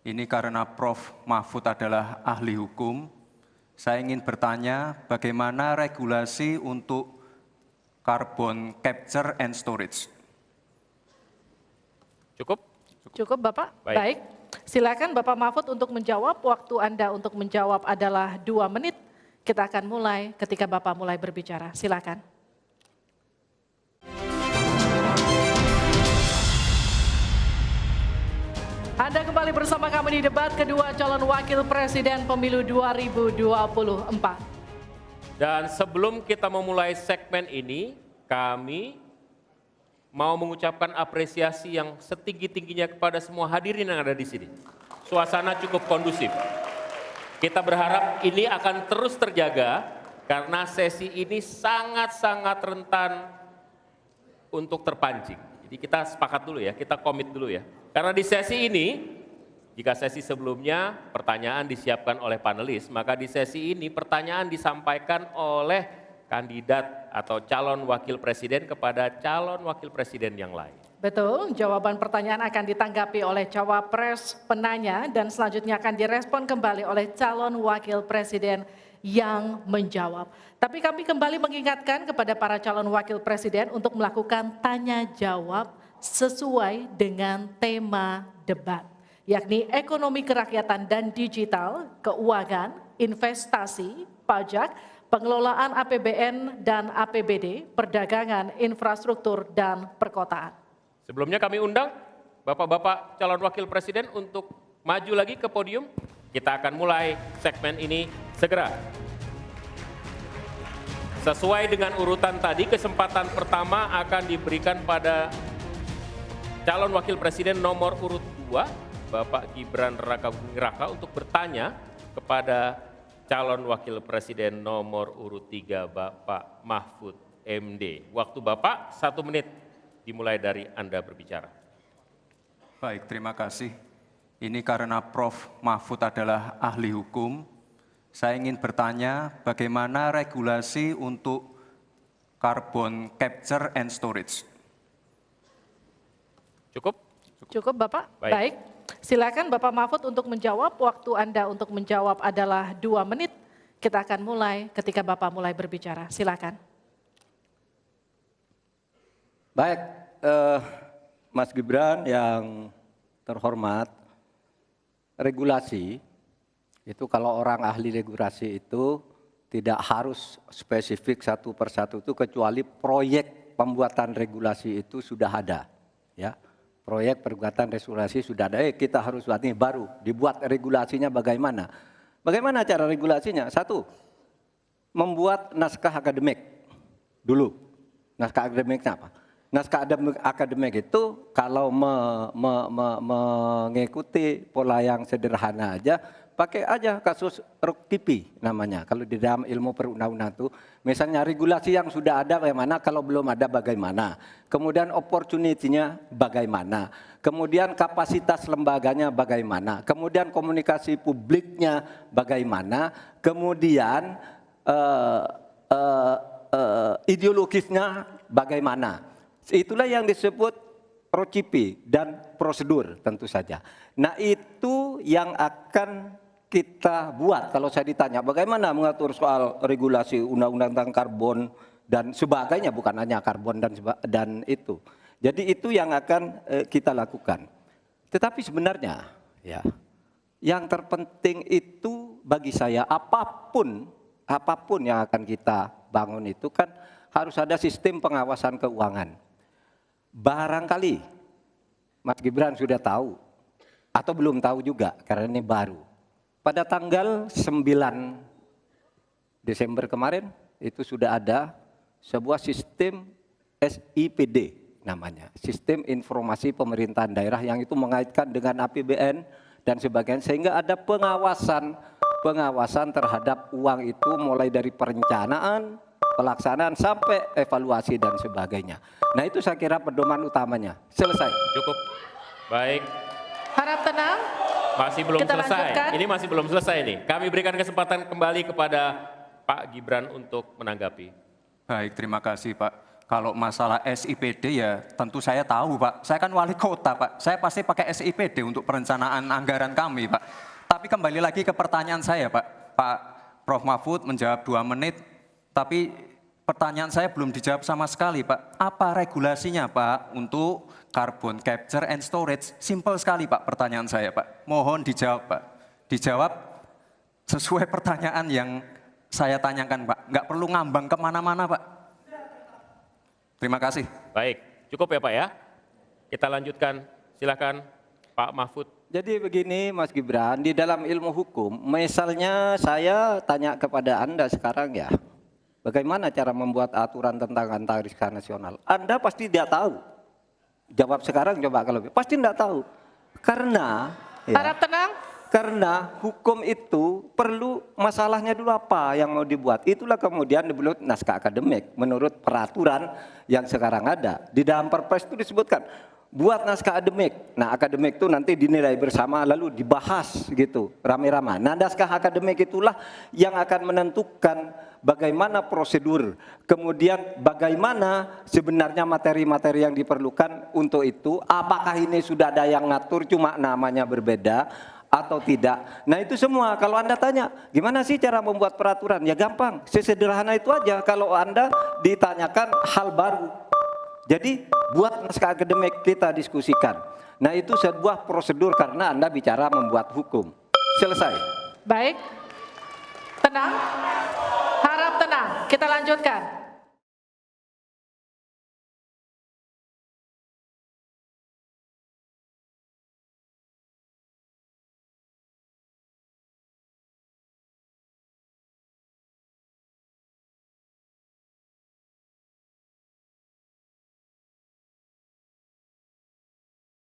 Ini karena Prof. Mahfud adalah ahli hukum, saya ingin bertanya bagaimana regulasi untuk carbon capture and storage. Cukup? Cukup Bapak? Baik. Silakan Bapak Mahfud untuk menjawab. Waktu Anda untuk menjawab adalah 2 menit. Kita akan mulai ketika Bapak mulai berbicara. Silakan. Anda kembali bersama kami di debat kedua calon wakil presiden pemilu 2024. Dan sebelum kita memulai segmen ini, kami mau mengucapkan apresiasi yang setinggi-tingginya kepada semua hadirin yang ada di sini. Suasana cukup kondusif. Kita berharap ini akan terus terjaga karena sesi ini sangat-sangat rentan untuk terpancing. Jadi kita sepakat dulu ya, kita komit dulu ya. Karena di sesi ini, jika sesi sebelumnya pertanyaan disiapkan oleh panelis, maka di sesi ini pertanyaan disampaikan oleh kandidat atau calon wakil presiden kepada calon wakil presiden yang lain. Betul, jawaban pertanyaan akan ditanggapi oleh cawapres penanya dan selanjutnya akan direspon kembali oleh calon wakil presiden yang menjawab. Tapi kami kembali mengingatkan kepada para calon wakil presiden untuk melakukan tanya jawab sesuai dengan tema debat, yakni ekonomi kerakyatan dan digital, keuangan, investasi, pajak, pengelolaan APBN dan APBD, perdagangan, infrastruktur, dan perkotaan. Sebelumnya kami undang Bapak-Bapak calon wakil presiden untuk maju lagi ke podium. Kita akan mulai segmen ini segera. Sesuai dengan urutan tadi, kesempatan pertama akan diberikan pada calon wakil presiden nomor urut 2, Bapak Gibran Raka Buming Raka, untuk bertanya kepada calon wakil presiden nomor urut 3, Bapak Mahfud MD. Waktu Bapak 1 menit. Dimulai dari Anda berbicara. Baik, terima kasih. Ini karena Prof. Mahfud adalah ahli hukum, saya ingin bertanya bagaimana regulasi untuk carbon capture and storage. Cukup? Cukup Bapak? Baik. Silakan Bapak Mahfud untuk menjawab. Waktu Anda untuk menjawab adalah 2 menit. Kita akan mulai ketika Bapak mulai berbicara. Silakan. Baik, Mas Gibran yang terhormat, regulasi itu kalau orang ahli regulasi itu tidak harus spesifik satu persatu itu, kecuali proyek pembuatan regulasi itu sudah ada, ya. Proyek pembuatan regulasi sudah ada. Kita harus buat ini baru dibuat regulasinya bagaimana? Bagaimana cara regulasinya? 1, membuat naskah akademik dulu. Naskah akademiknya apa? Naskah akademik itu kalau mengikuti pola yang sederhana aja, pakai aja kasus RUKTP namanya. Kalau di dalam ilmu perundang-undangan itu, misalnya regulasi yang sudah ada bagaimana, kalau belum ada bagaimana. Kemudian opportunity-nya bagaimana. Kemudian kapasitas lembaganya bagaimana. Kemudian komunikasi publiknya bagaimana. Kemudian ideologisnya bagaimana. Itulah yang disebut RUKTP dan prosedur tentu saja. Nah itu yang akan kita buat kalau saya ditanya bagaimana mengatur soal regulasi undang-undang tentang karbon dan sebagainya, bukan hanya karbon dan itu. Jadi itu yang akan kita lakukan. Tetapi sebenarnya ya yang terpenting itu bagi saya apapun yang akan kita bangun itu kan harus ada sistem pengawasan keuangan. Barangkali Mas Gibran sudah tahu atau belum tahu juga karena ini baru. Pada tanggal 9 Desember kemarin itu sudah ada sebuah sistem SIPD namanya, Sistem Informasi Pemerintahan Daerah, yang itu mengaitkan dengan APBN dan sebagainya, sehingga ada pengawasan terhadap uang itu mulai dari perencanaan, pelaksanaan sampai evaluasi dan sebagainya. Nah itu saya kira pedoman utamanya. Selesai. Cukup. Baik. Harap tenang. Masih belum Kita selesai. lanjutkan. Ini masih belum selesai nih. Kami berikan kesempatan kembali kepada Pak Gibran untuk menanggapi. Baik, terima kasih Pak. Kalau masalah SIPD ya tentu saya tahu Pak. Saya kan wali kota Pak. Saya pasti pakai SIPD untuk perencanaan anggaran kami Pak. Tapi kembali lagi ke pertanyaan saya Pak. Pak Prof. Mahfud menjawab 2 menit. Tapi pertanyaan saya belum dijawab sama sekali Pak. Apa regulasinya Pak untuk carbon capture and storage? Simple sekali Pak pertanyaan saya Pak. Mohon dijawab Pak. Dijawab sesuai pertanyaan yang saya tanyakan Pak. Nggak perlu ngambang kemana-mana Pak. Terima kasih. Baik, cukup ya Pak ya. Kita lanjutkan, silakan Pak Mahfud. Jadi begini Mas Gibran, di dalam ilmu hukum, misalnya saya tanya kepada Anda sekarang ya, bagaimana cara membuat aturan tentang antariksa nasional? Anda pasti tidak tahu. Jawab sekarang coba kalau pasti tidak tahu. Karena Harap tenang. Karena hukum itu perlu masalahnya dulu apa yang mau dibuat. Itulah kemudian dibuat naskah akademik menurut peraturan yang sekarang ada. Di dalam Perpres itu disebutkan buat naskah akademik. Nah, akademik itu nanti dinilai bersama lalu dibahas gitu rame-rame. Nah, naskah akademik itulah yang akan menentukan bagaimana prosedur, kemudian bagaimana sebenarnya materi-materi yang diperlukan untuk itu. Apakah ini sudah ada yang ngatur cuma namanya berbeda atau tidak. Nah itu semua kalau Anda tanya gimana sih cara membuat peraturan, ya gampang, sesederhana itu aja kalau Anda ditanyakan hal baru. Jadi buat naskah akademik kita diskusikan. Nah itu sebuah prosedur karena Anda bicara membuat hukum. Selesai. Baik, tenang, harap tenang, kita lanjutkan.